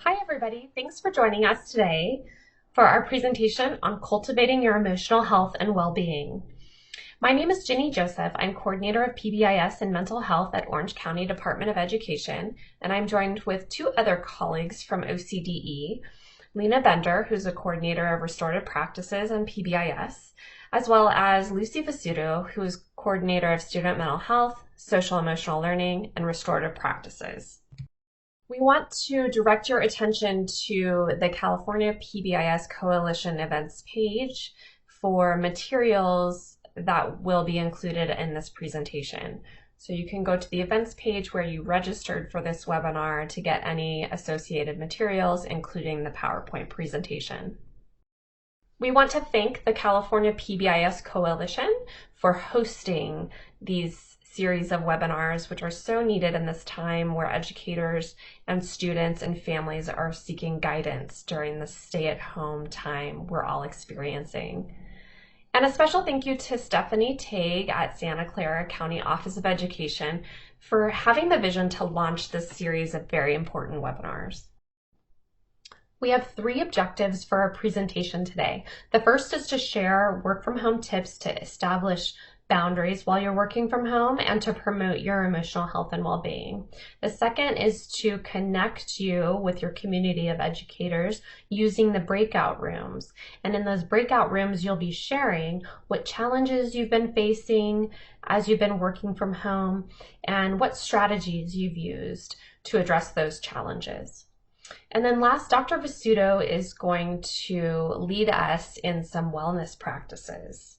Hi everybody, thanks for joining us today for our presentation on cultivating your emotional health and well-being. My name is Ginny Joseph. I'm coordinator of PBIS and mental health at Orange County Department of Education, and I'm joined with two other colleagues from OCDE, Lina Bender, who's a coordinator of restorative practices and PBIS, as well as Lucy Vezutto, who is coordinator of student mental health, social emotional learning, and restorative practices. We want to direct your attention to the California PBIS Coalition events page for materials that will be included in this presentation. So you can go to the events page where you registered for this webinar to get any associated materials, including the PowerPoint presentation. We want to thank the California PBIS Coalition for hosting these series of webinars, which are so needed in this time where educators and students and families are seeking guidance during the stay-at-home time we're all experiencing. And a special thank you to Stephanie Tague at Santa Clara County Office of Education for having the vision to launch this series of very important webinars. We have three objectives for our presentation today. The first is to share work from home tips to establish boundaries while you're working from home and to promote your emotional health and well-being. The second is to connect you with your community of educators using the breakout rooms. And in those breakout rooms, you'll be sharing what challenges you've been facing as you've been working from home and what strategies you've used to address those challenges. And then last, Dr. Vezutto is going to lead us in some wellness practices.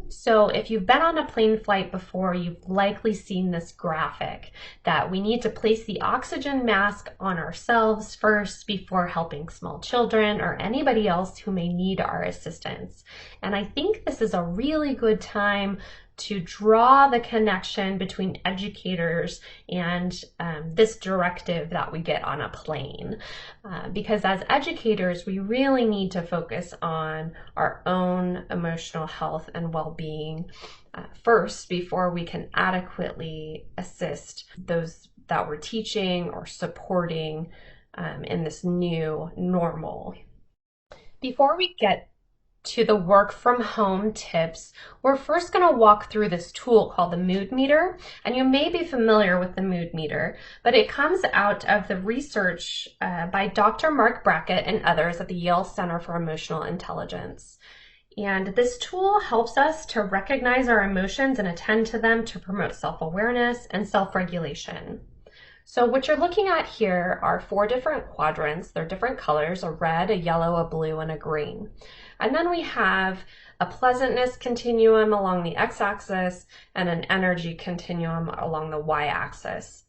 So if you've been on a plane flight before, you've likely seen this graphic that we need to place the oxygen mask on ourselves first before helping small children or anybody else who may need our assistance. And I think this is a really good time to draw the connection between educators and this directive that we get on a plane. Because as educators, we really need to focus on our own emotional health and well-being first before we can adequately assist those that we're teaching or supporting in this new normal. Before we get to the work from home tips, we're first going to walk through this tool called the mood meter. And you may be familiar with the mood meter, but it comes out of the research by Dr. Mark Brackett and others at the Yale Center for Emotional Intelligence. And this tool helps us to recognize our emotions and attend to them to promote self-awareness and self-regulation. So what you're looking at here are 4 different quadrants. They're different colors: a red, a yellow, a blue, and a green. And then we have a pleasantness continuum along the x-axis and an energy continuum along the y-axis.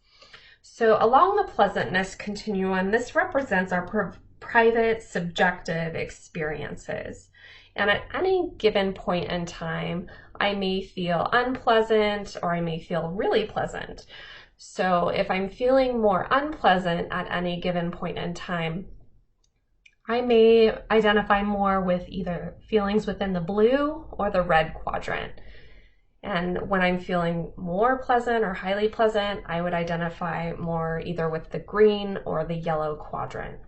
So along the pleasantness continuum, this represents our private, subjective experiences. And at any given point in time, I may feel unpleasant or I may feel really pleasant. So if I'm feeling more unpleasant at any given point in time, I may identify more with either feelings within the blue or the red quadrant. And when I'm feeling more pleasant or highly pleasant, I would identify more either with the green or the yellow quadrant.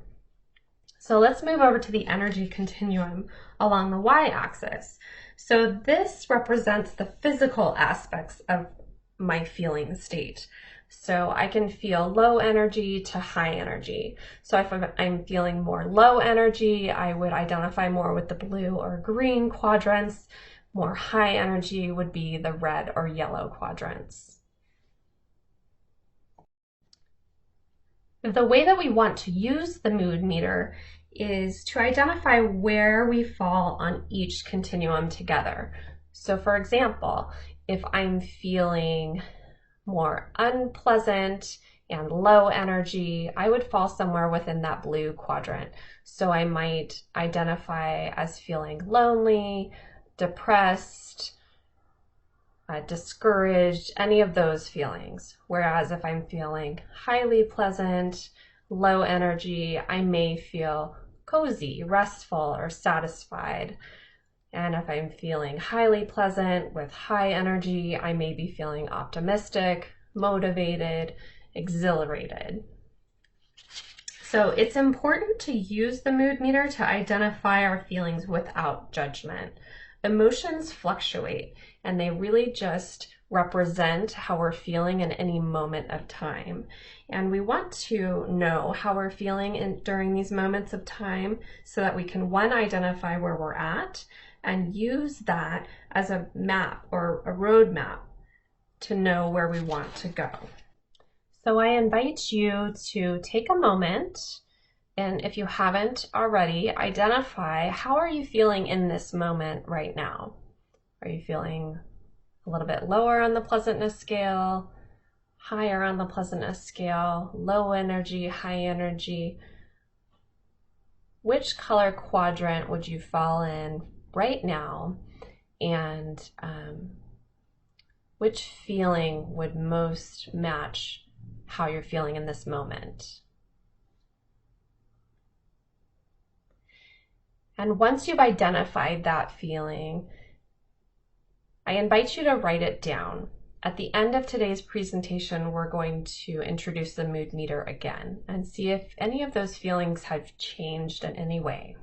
So let's move over to the energy continuum along the y-axis. So this represents the physical aspects of my feeling state. So I can feel low energy to high energy. So if I'm feeling more low energy, I would identify more with the blue or green quadrants. More high energy would be the red or yellow quadrants. The way that we want to use the mood meter is to identify where we fall on each continuum together. So for example, if I'm feeling more unpleasant and low energy, I would fall somewhere within that blue quadrant. So I might identify as feeling lonely, depressed, discouraged, any of those feelings. Whereas if I'm feeling highly pleasant, low energy, I may feel cozy, restful, or satisfied. And if I'm feeling highly pleasant with high energy, I may be feeling optimistic, motivated, exhilarated. So it's important to use the mood meter to identify our feelings without judgment. Emotions fluctuate, and they really just represent how we're feeling in any moment of time. And we want to know how we're feeling during these moments of time so that we can, one, identify where we're at and use that as a map or a roadmap to know where we want to go. So I invite you to take a moment, and if you haven't already, identify how are you feeling in this moment right now. Are you feeling a little bit lower on the pleasantness scale, higher on the pleasantness scale, low energy, high energy? Which color quadrant would you fall in right now? And which feeling would most match how you're feeling in this moment? And once you've identified that feeling, I invite you to write it down. At the end of today's presentation, we're going to introduce the mood meter again and see if any of those feelings have changed in any way.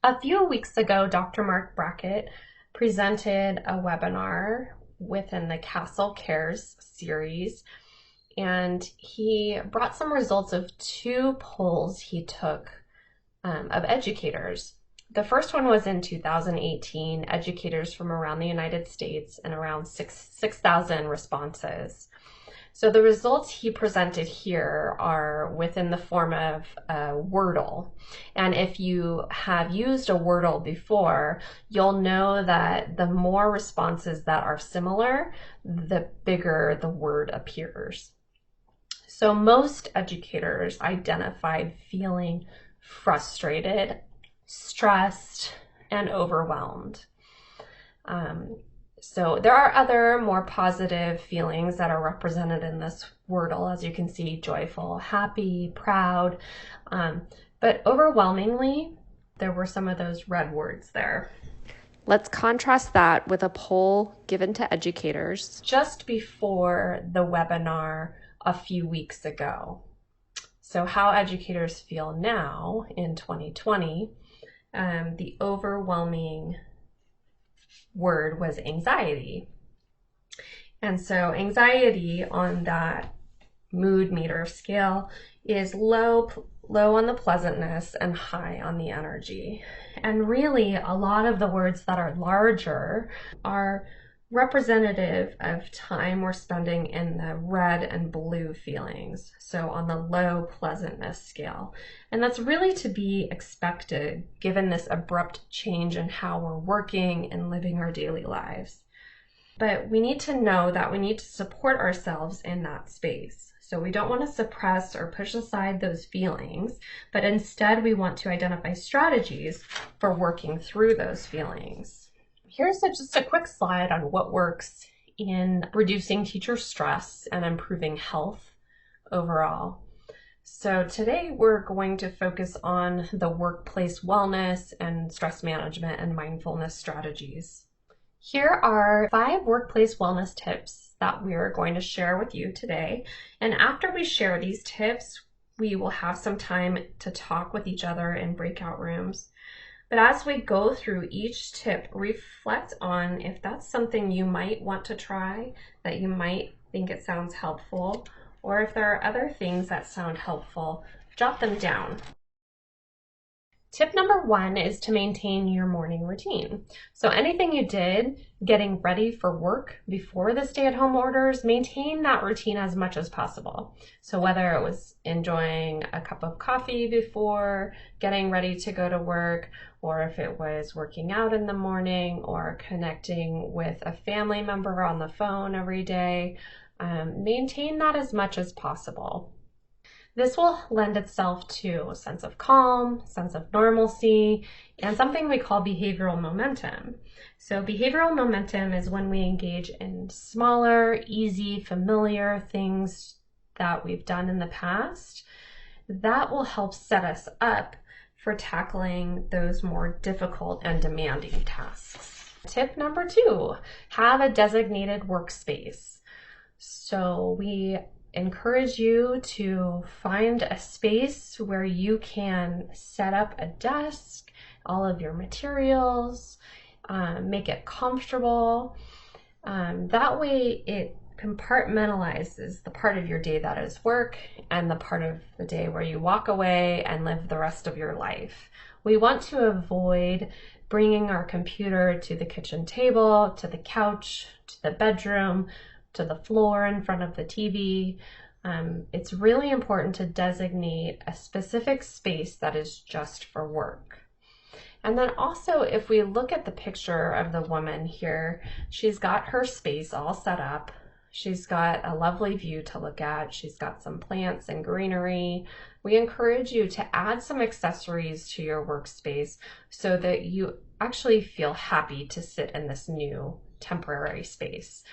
A few weeks ago, Dr. Mark Brackett presented a webinar within the Castle Cares series, and he brought some results of 2 polls he took of educators. The first one was in 2018, educators from around the United States, and around 6,000 responses. So the results he presented here are within the form of a Wordle. And if you have used a Wordle before, you'll know that the more responses that are similar, the bigger the word appears. So most educators identified feeling frustrated, stressed, and overwhelmed. So there are other more positive feelings that are represented in this Wordle, as you can see: joyful, happy, proud. But overwhelmingly, there were some of those red words there. Let's contrast that with a poll given to educators just before the webinar a few weeks ago. So how educators feel now in 2020, the overwhelming word was anxiety. And so anxiety on that mood meter scale is low on the pleasantness and high on the energy. And really, a lot of the words that are larger are representative of time we're spending in the red and blue feelings, so on the low pleasantness scale. And that's really to be expected given this abrupt change in how we're working and living our daily lives. But we need to know that we need to support ourselves in that space. So we don't want to suppress or push aside those feelings, but instead we want to identify strategies for working through those feelings. Here's just a quick slide on what works in reducing teacher stress and improving health overall. So today we're going to focus on the workplace wellness and stress management and mindfulness strategies. Here are 5 workplace wellness tips that we're going to share with you today. And after we share these tips, we will have some time to talk with each other in breakout rooms. But as we go through each tip, reflect on if that's something you might want to try, that you might think it sounds helpful, or if there are other things that sound helpful, jot them down. Tip number 1 is to maintain your morning routine. So anything you did getting ready for work before the stay-at-home orders, maintain that routine as much as possible. So whether it was enjoying a cup of coffee before getting ready to go to work, or if it was working out in the morning or connecting with a family member on the phone every day, maintain that as much as possible. This will lend itself to a sense of calm, sense of normalcy, and something we call behavioral momentum. So behavioral momentum is when we engage in smaller, easy, familiar things that we've done in the past. That will help set us up for tackling those more difficult and demanding tasks. Tip number 2, have a designated workspace. So we encourage you to find a space where you can set up a desk, all of your materials, make it comfortable. That way it compartmentalizes the part of your day that is work and the part of the day where you walk away and live the rest of your life. We want to avoid bringing our computer to the kitchen table, to the couch, to the bedroom, to the floor in front of the TV. It's really important to designate a specific space that is just for work. And then also, if we look at the picture of the woman here, she's got her space all set up. She's got a lovely view to look at. She's got some plants and greenery. We encourage you to add some accessories to your workspace so that you actually feel happy to sit in this new temporary space.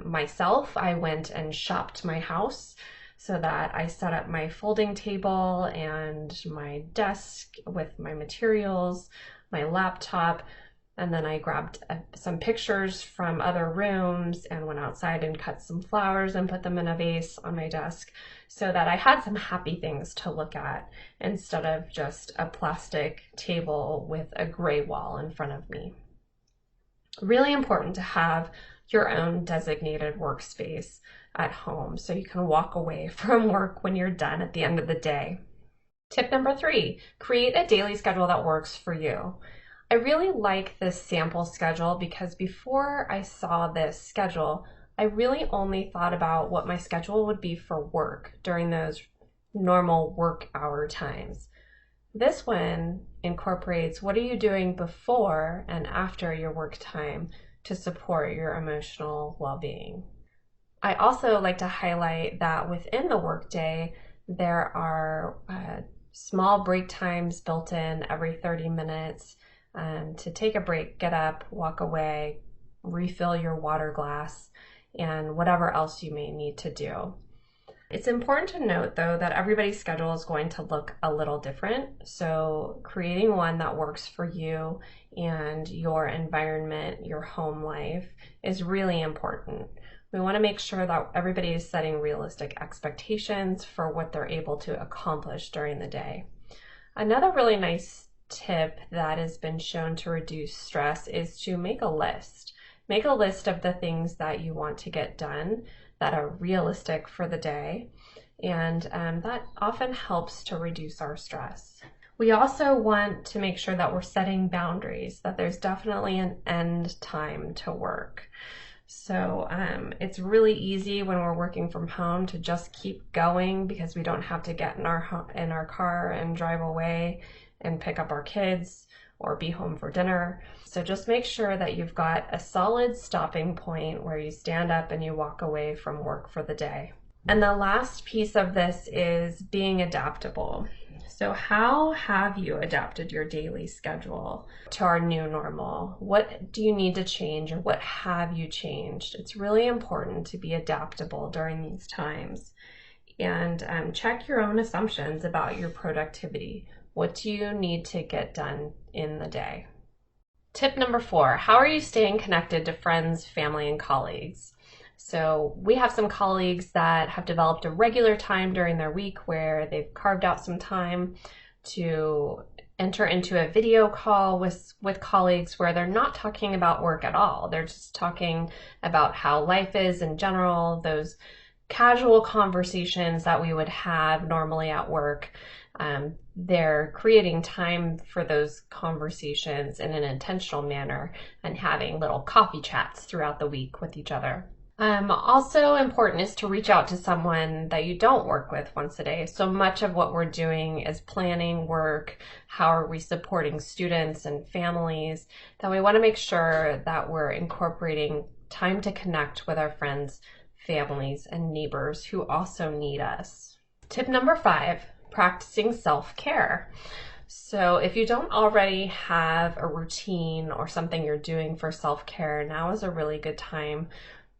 Myself, I went and shopped my house so that I set up my folding table and my desk with my materials, my laptop, and then I grabbed some pictures from other rooms and went outside and cut some flowers and put them in a vase on my desk so that I had some happy things to look at instead of just a plastic table with a gray wall in front of me. Really important to have your own designated workspace at home so you can walk away from work when you're done at the end of the day. Tip number 3, create a daily schedule that works for you. I really like this sample schedule because before I saw this schedule, I really only thought about what my schedule would be for work during those normal work hour times. This one incorporates what are you doing before and after your work time to support your emotional well-being. I also like to highlight that within the workday, there are small break times built in every 30 minutes to take a break, get up, walk away, refill your water glass, and whatever else you may need to do. It's important to note, though, that everybody's schedule is going to look a little different, so creating one that works for you and your environment, your home life, is really important. We want to make sure that everybody is setting realistic expectations for what they're able to accomplish during the day. Another really nice tip that has been shown to reduce stress is to make a list. Make a list of the things that you want to get done that are realistic for the day, and that often helps to reduce our stress. We also want to make sure that we're setting boundaries, that there's definitely an end time to work. So it's really easy when we're working from home to just keep going because we don't have to get in our car and drive away and pick up our kids or be home for dinner. So just make sure that you've got a solid stopping point where you stand up and you walk away from work for the day. And the last piece of this is being adaptable. So how have you adapted your daily schedule to our new normal? What do you need to change, or what have you changed? It's really important to be adaptable during these times. And check your own assumptions about your productivity. What do you need to get done in the day? Tip number 4, how are you staying connected to friends, family, and colleagues? So we have some colleagues that have developed a regular time during their week where they've carved out some time to enter into a video call with colleagues where they're not talking about work at all. They're just talking about how life is in general, those casual conversations that we would have normally at work. They're creating time for those conversations in an intentional manner and having little coffee chats throughout the week with each other. Also important is to reach out to someone that you don't work with once a day. So much of what we're doing is planning work, how are we supporting students and families, that we want to make sure that we're incorporating time to connect with our friends, families, and neighbors who also need us. Tip number 5, practicing self-care. So if you don't already have a routine or something you're doing for self-care, now is a really good time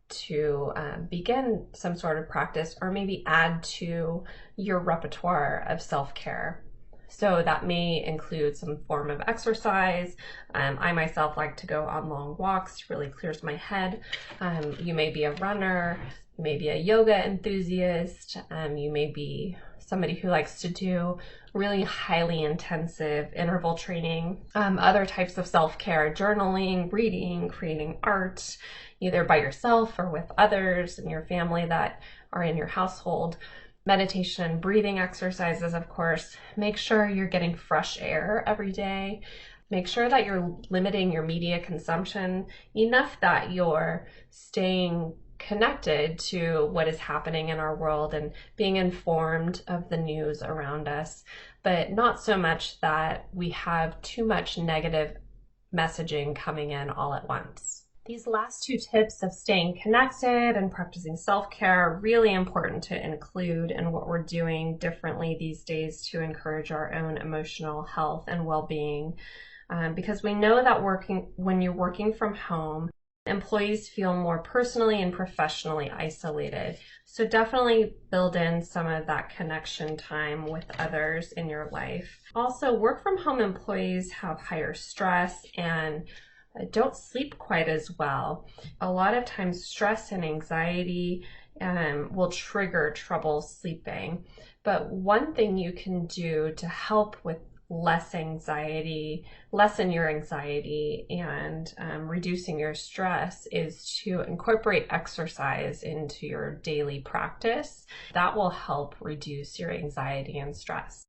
to begin some sort of practice, or maybe add to your repertoire of self-care. So that may include some form of exercise. I myself like to go on long walks, really clears my head. You may be a runner. You may be a yoga enthusiast. You may be somebody who likes to do really highly intensive interval training. Other types of self-care, journaling, reading, creating art, either by yourself or with others in your family that are in your household. Meditation, breathing exercises, of course. Make sure you're getting fresh air every day. Make sure that you're limiting your media consumption enough that you're staying connected to what is happening in our world and being informed of the news around us, but not so much that we have too much negative messaging coming in all at once. These last two tips of staying connected and practicing self-care are really important to include in what we're doing differently these days to encourage our own emotional health and well-being. Because we know that when you're working from home, employees feel more personally and professionally isolated. So definitely build in some of that connection time with others in your life. Also, work from home employees have higher stress and don't sleep quite as well. A lot of times stress and anxiety will trigger trouble sleeping. But one thing you can do to help with lessen your anxiety and reducing your stress is to incorporate exercise into your daily practice. That will help reduce your anxiety and stress.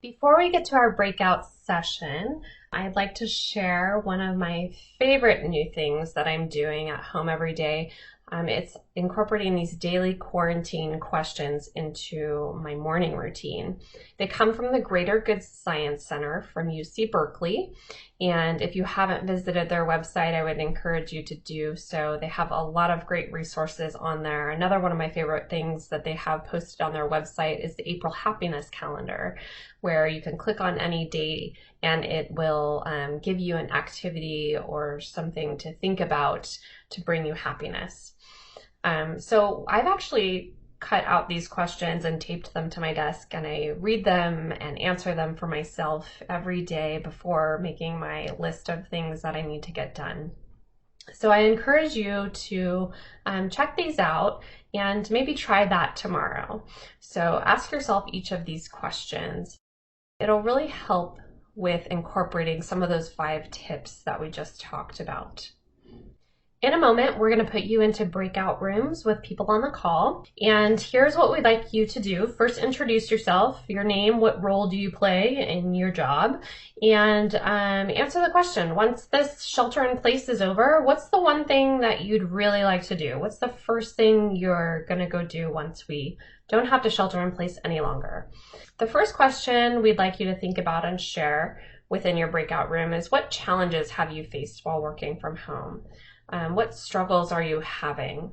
Before we get to our breakout session, I'd like to share one of my favorite new things that I'm doing at home every day. It's incorporating these daily quarantine questions into my morning routine. They come from the Greater Good Science Center from UC Berkeley. And if you haven't visited their website, I would encourage you to do so. They have a lot of great resources on there. Another one of my favorite things that they have posted on their website is the April Happiness Calendar, where you can click on any date and it will give you an activity or something to think about to bring you happiness. So I've actually cut out these questions and taped them to my desk, and I read them and answer them for myself every day before making my list of things that I need to get done. So I encourage you to check these out and maybe try that tomorrow. So ask yourself each of these questions. It'll really help with incorporating some of those 5 tips that we just talked about. In a moment, we're going to put you into breakout rooms with people on the call. And here's what we'd like you to do. First, introduce yourself, your name, what role do you play in your job, and answer the question. Once this shelter in place is over, what's the one thing that you'd really like to do? What's the first thing you're going to go do once we don't have to shelter in place any longer? The first question we'd like you to think about and share within your breakout room is, what challenges have you faced while working from home? What struggles are you having?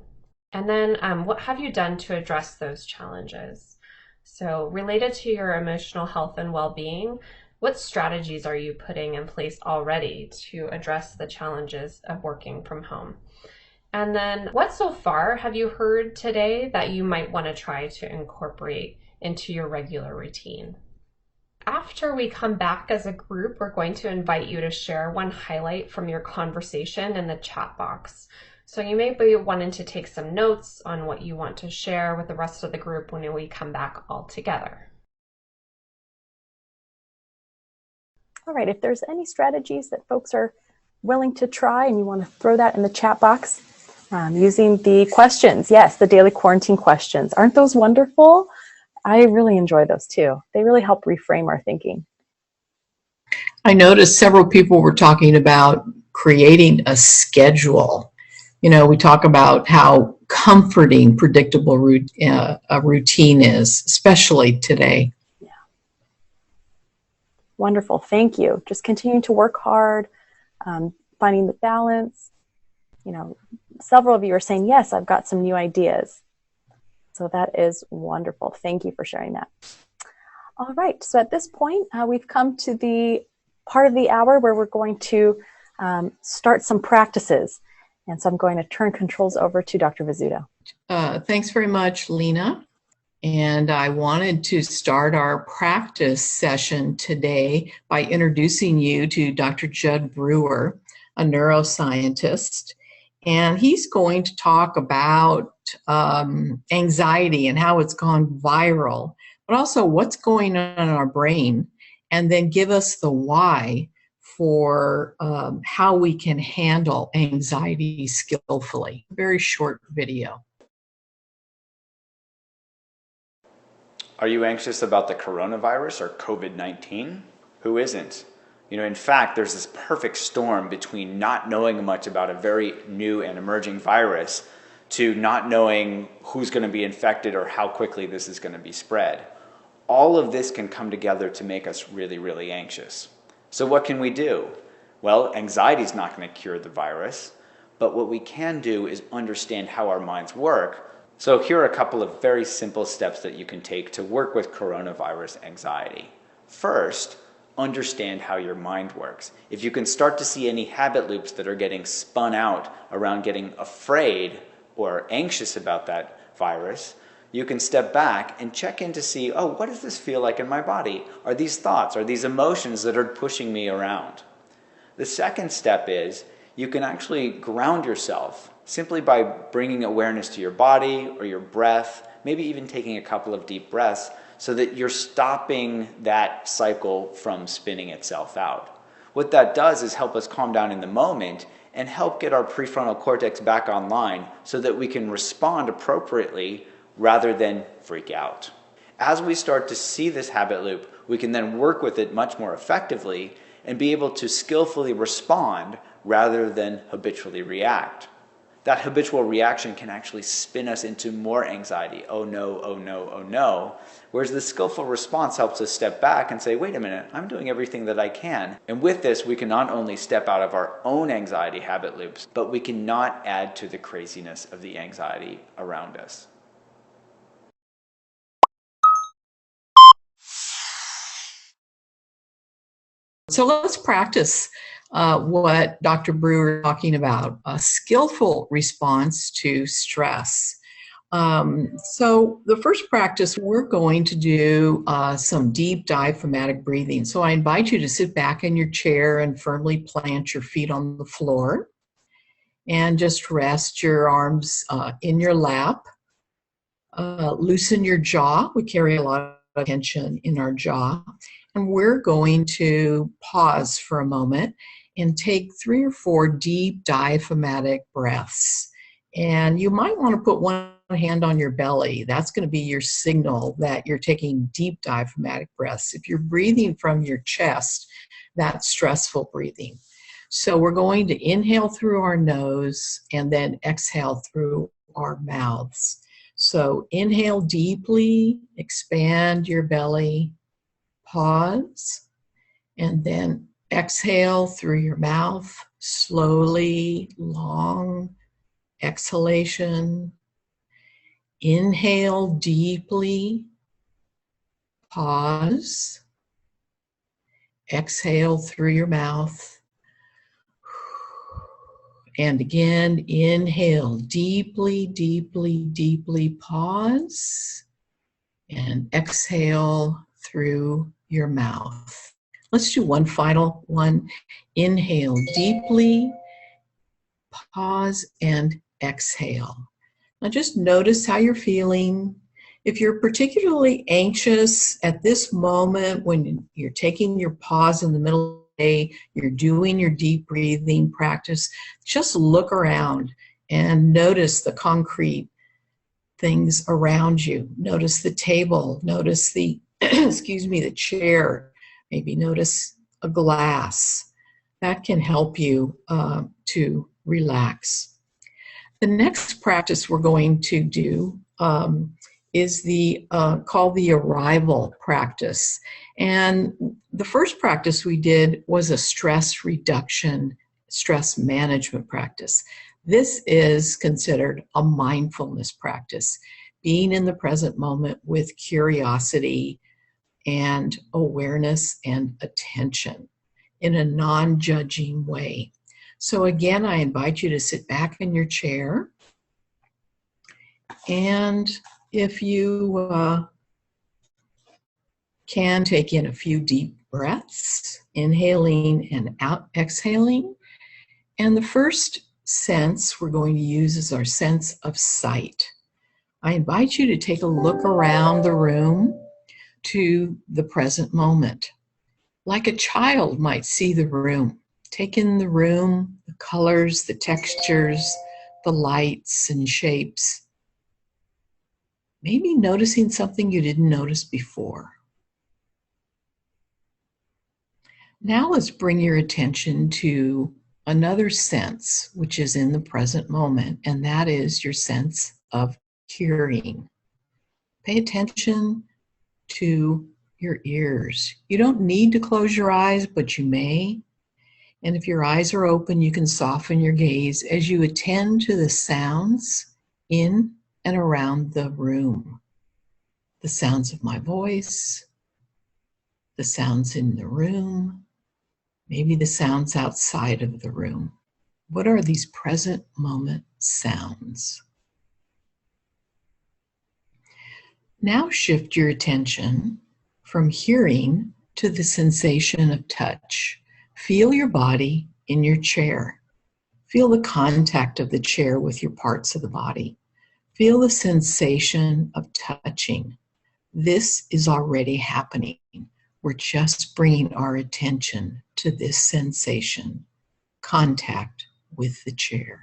And then what have you done to address those challenges? So related to your emotional health and well-being, what strategies are you putting in place already to address the challenges of working from home? And then what so far have you heard today that you might want to try to incorporate into your regular routine? After we come back as a group, we're going to invite you to share one highlight from your conversation in the chat box. So you may be wanting to take some notes on what you want to share with the rest of the group when we come back all together. All right, if there's any strategies that folks are willing to try and you want to throw that in the chat box using the questions. Yes, the daily quarantine questions. Aren't those wonderful? I really enjoy those too. They really help reframe our thinking. I noticed several people were talking about creating a schedule. You know, we talk about how comforting predictable a routine is, especially today. Yeah. Wonderful. Thank you. Just continuing to work hard, finding the balance. You know, several of you are saying, yes, I've got some new ideas. So that is wonderful. Thank you for sharing that. All right. So at this point, we've come to the part of the hour where we're going to start some practices. And so I'm going to turn controls over to Dr. Vezutto. Thanks very much, Lina. And I wanted to start our practice session today by introducing you to Dr. Judd Brewer, a neuroscientist. And he's going to talk about anxiety and how it's gone viral, but also what's going on in our brain, and then give us the why for how we can handle anxiety skillfully. Very short video. Are you anxious about the coronavirus or COVID-19? Who isn't? You know, in fact, there's this perfect storm between not knowing much about a very new and emerging virus to not knowing who's going to be infected or how quickly this is going to be spread. All of this can come together to make us really, really anxious. So what can we do? Well, anxiety is not going to cure the virus, but what we can do is understand how our minds work. So here are a couple of very simple steps that you can take to work with coronavirus anxiety. First, understand how your mind works. If you can start to see any habit loops that are getting spun out around getting afraid or anxious about that virus, you can step back and check in to see, oh, what does this feel like in my body? Are these thoughts, are these emotions that are pushing me around? The second step is you can actually ground yourself simply by bringing awareness to your body or your breath, maybe even taking a couple of deep breaths, so that you're stopping that cycle from spinning itself out. What that does is help us calm down in the moment and help get our prefrontal cortex back online so that we can respond appropriately rather than freak out. As we start to see this habit loop, we can then work with it much more effectively and be able to skillfully respond rather than habitually react. That habitual reaction can actually spin us into more anxiety. Oh no, oh no, oh no. Whereas the skillful response helps us step back and say, wait a minute, I'm doing everything that I can. And with this, we can not only step out of our own anxiety habit loops, but we can not add to the craziness of the anxiety around us. So let's practice what Dr. Brewer is talking about, a skillful response to stress. So the first practice, we're going to do some deep diaphragmatic breathing. So I invite you to sit back in your chair and firmly plant your feet on the floor and just rest your arms in your lap. Loosen your jaw. We carry a lot of tension in our jaw. And we're going to pause for a moment and take 3 or 4 deep diaphragmatic breaths. And you might want to put one hand on your belly. That's going to be your signal that you're taking deep diaphragmatic breaths. If you're breathing from your chest, that's stressful breathing. So we're going to inhale through our nose and then exhale through our mouths. So inhale deeply, expand your belly, pause, and then exhale through your mouth, slowly, long exhalation. Inhale deeply, pause, exhale through your mouth. And again, inhale deeply, deeply, deeply, pause, and exhale through your mouth. Let's do one final one. Inhale deeply, pause, and exhale. Now just notice how you're feeling. If you're particularly anxious at this moment when you're taking your pause in the middle of the day, you're doing your deep breathing practice, just look around and notice the concrete things around you. Notice the table, notice the, excuse me, the chair, maybe notice a glass. That can help you to relax. The next practice we're going to do is called the arrival practice. And the first practice we did was a stress reduction, stress management practice. This is considered a mindfulness practice, being in the present moment with curiosity and awareness and attention in a non-judging way. So again, I invite you to sit back in your chair, and if you can, take in a few deep breaths, inhaling and exhaling. And the first sense we're going to use is our sense of sight. I invite you to take a look around the room to the present moment, like a child might see the room. Take in the room, the colors, the textures, the lights and shapes. Maybe noticing something you didn't notice before. Now let's bring your attention to another sense, which is in the present moment, and that is your sense of hearing. Pay attention to your ears. You don't need to close your eyes, but you may. And if your eyes are open, you can soften your gaze as you attend to the sounds in and around the room. The sounds of my voice, the sounds in the room, maybe the sounds outside of the room. What are these present moment sounds? Now shift your attention from hearing to the sensation of touch. Feel your body in your chair. Feel the contact of the chair with your parts of the body. Feel the sensation of touching. This is already happening. We're just bringing our attention to this sensation, contact with the chair.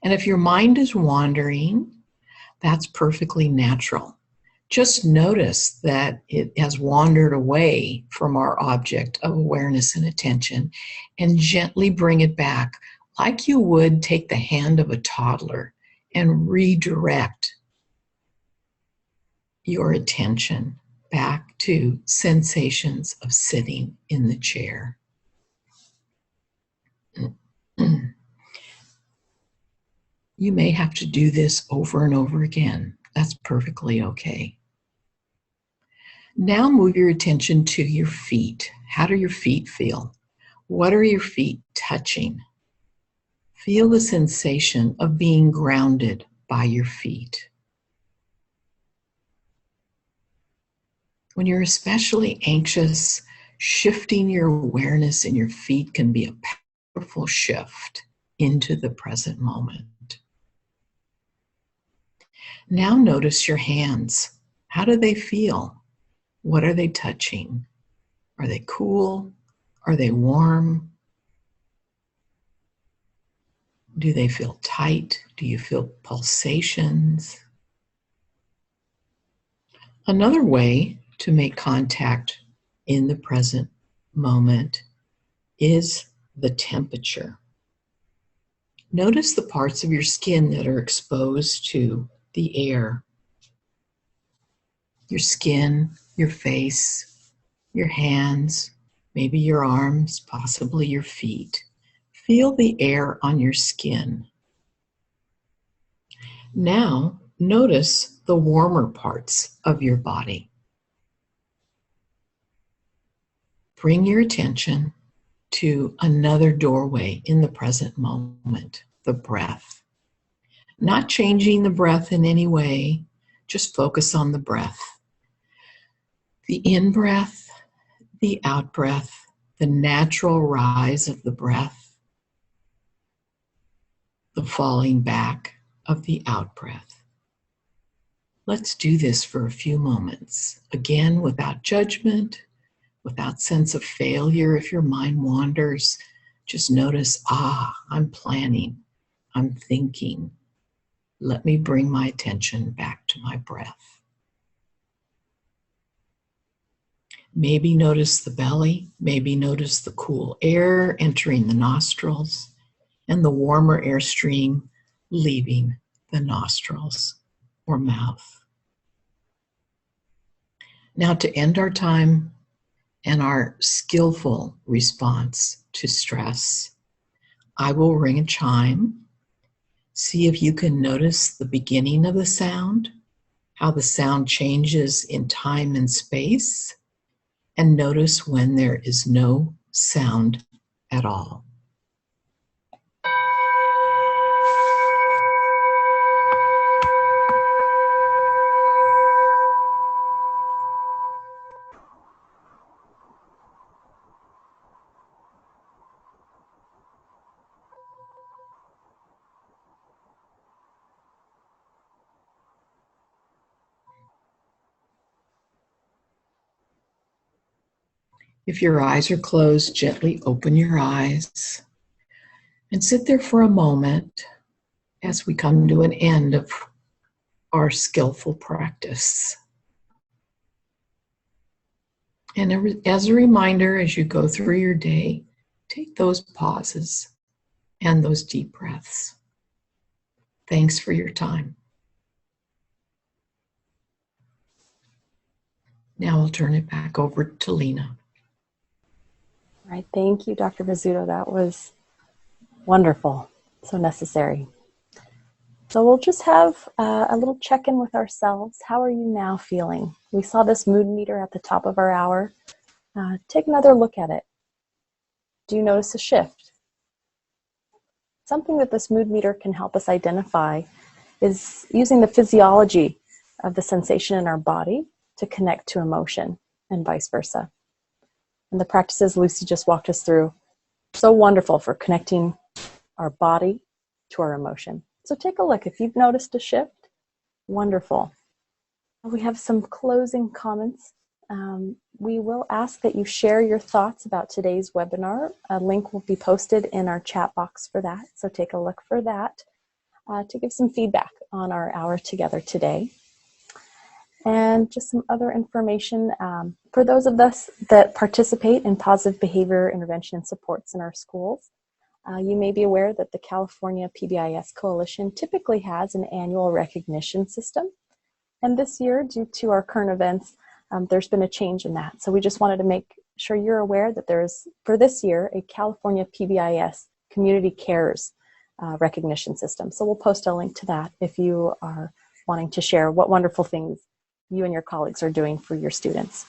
And if your mind is wandering, that's perfectly natural. Just notice that it has wandered away from our object of awareness and attention and gently bring it back like you would take the hand of a toddler and redirect your attention back to sensations of sitting in the chair. You may have to do this over and over again. That's perfectly okay. Now move your attention to your feet. How do your feet feel? What are your feet touching? Feel the sensation of being grounded by your feet. When you're especially anxious, shifting your awareness in your feet can be a powerful shift into the present moment. Now notice your hands. How do they feel? What are they touching? Are they cool? Are they warm? Do they feel tight? Do you feel pulsations? Another way to make contact in the present moment is the temperature. Notice the parts of your skin that are exposed to the air. Your skin, your face, your hands, maybe your arms, possibly your feet. Feel the air on your skin. Now, notice the warmer parts of your body. Bring your attention to another doorway in the present moment, the breath. Not changing the breath in any way, just focus on the breath. The in-breath, the out-breath, the natural rise of the breath, the falling back of the out-breath. Let's do this for a few moments. Again, without judgment, without sense of failure. If your mind wanders, just notice, I'm planning, I'm thinking. Let me bring my attention back to my breath. Maybe notice the belly, maybe notice the cool air entering the nostrils and the warmer airstream leaving the nostrils or mouth. Now to end our time and our skillful response to stress, I will ring a chime. See if you can notice the beginning of the sound, how the sound changes in time and space, and notice when there is no sound at all. If your eyes are closed, gently open your eyes and sit there for a moment as we come to an end of our skillful practice. And as a reminder, as you go through your day, take those pauses and those deep breaths. Thanks for your time. Now I'll turn it back over to Lina. All right, thank you, Dr. Vezutto. That was wonderful, so necessary. So we'll just have a little check-in with ourselves. How are you now feeling? We saw this mood meter at the top of our hour. Take another look at it. Do you notice a shift? Something that this mood meter can help us identify is using the physiology of the sensation in our body to connect to emotion and vice versa. And the practices Lucy just walked us through, so wonderful for connecting our body to our emotion. So take a look. If you've noticed a shift, wonderful. We have some closing comments. We will ask that you share your thoughts about today's webinar. A link will be posted in our chat box for that. So take a look for that to give some feedback on our hour together today. And just some other information. For those of us that participate in positive behavior intervention and supports in our schools, you may be aware that the California PBIS Coalition typically has an annual recognition system. And this year, due to our current events, there's been a change in that. So we just wanted to make sure you're aware that there's, for this year, a California PBIS Community Cares recognition system. So we'll post a link to that if you are wanting to share what wonderful things you and your colleagues are doing for your students.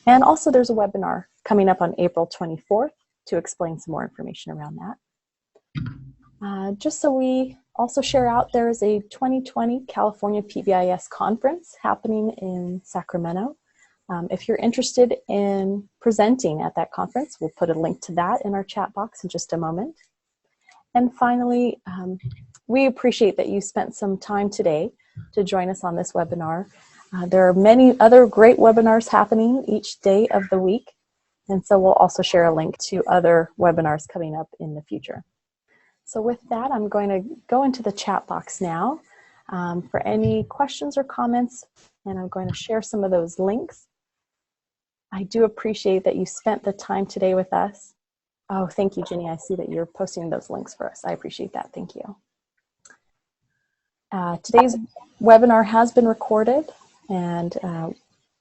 And also there's a webinar coming up on April 24th to explain some more information around that. Just so we also share out, there is a 2020 California PBIS conference happening in Sacramento. If you're interested in presenting at that conference, we'll put a link to that in our chat box in just a moment. And finally, we appreciate that you spent some time today to join us on this webinar. There are many other great webinars happening each day of the week, and so we'll also share a link to other webinars coming up in the future. So with that, I'm going to go into the chat box now for any questions or comments, and I'm going to share some of those links. I do appreciate that you spent the time today with us. Oh, thank you, Ginny. I see that you're posting those links for us. I appreciate that. Thank you. Today's webinar has been recorded, and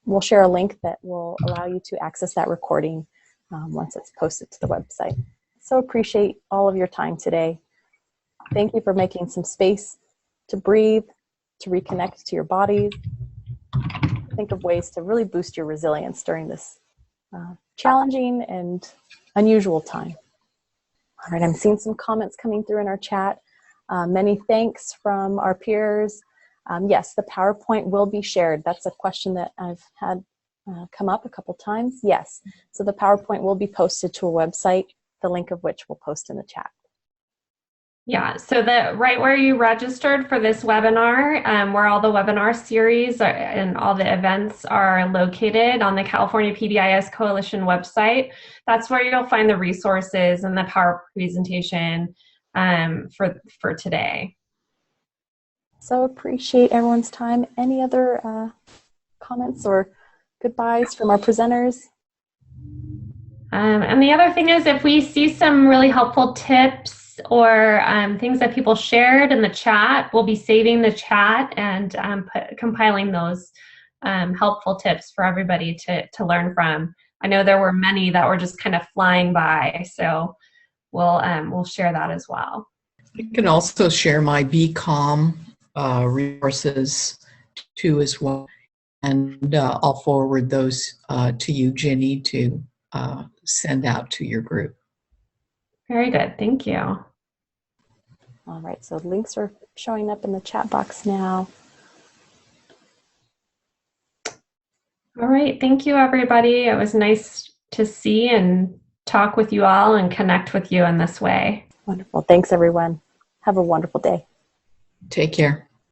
we'll share a link that will allow you to access that recording once it's posted to the website. So appreciate all of your time today. Thank you for making some space to breathe, to reconnect to your bodies. Think of ways to really boost your resilience during this challenging and unusual time. All right, I'm seeing some comments coming through in our chat. Many thanks from our peers. Yes, the PowerPoint will be shared. That's a question that I've had come up a couple times. Yes, so the PowerPoint will be posted to a website, the link of which we'll post in the chat. Yeah, so right where you registered for this webinar, where all the webinar series and all the events are located on the California PBIS Coalition website, that's where you'll find the resources and the power presentation for today. So appreciate everyone's time. Any other comments or goodbyes from our presenters? And the other thing is, if we see some really helpful tips or things that people shared in the chat, we'll be saving the chat and compiling those helpful tips for everybody to learn from. I know there were many that were just kind of flying by, so we'll share that as well. I can also share my Be Calm resources too as well, and I'll forward those to you, Ginny, to send out to your group. Very good, thank you. All right, so links are showing up in the chat box now. All right, thank you, everybody. It was nice to see and talk with you all and connect with you in this way. Wonderful. Thanks, everyone. Have a wonderful day. Take care.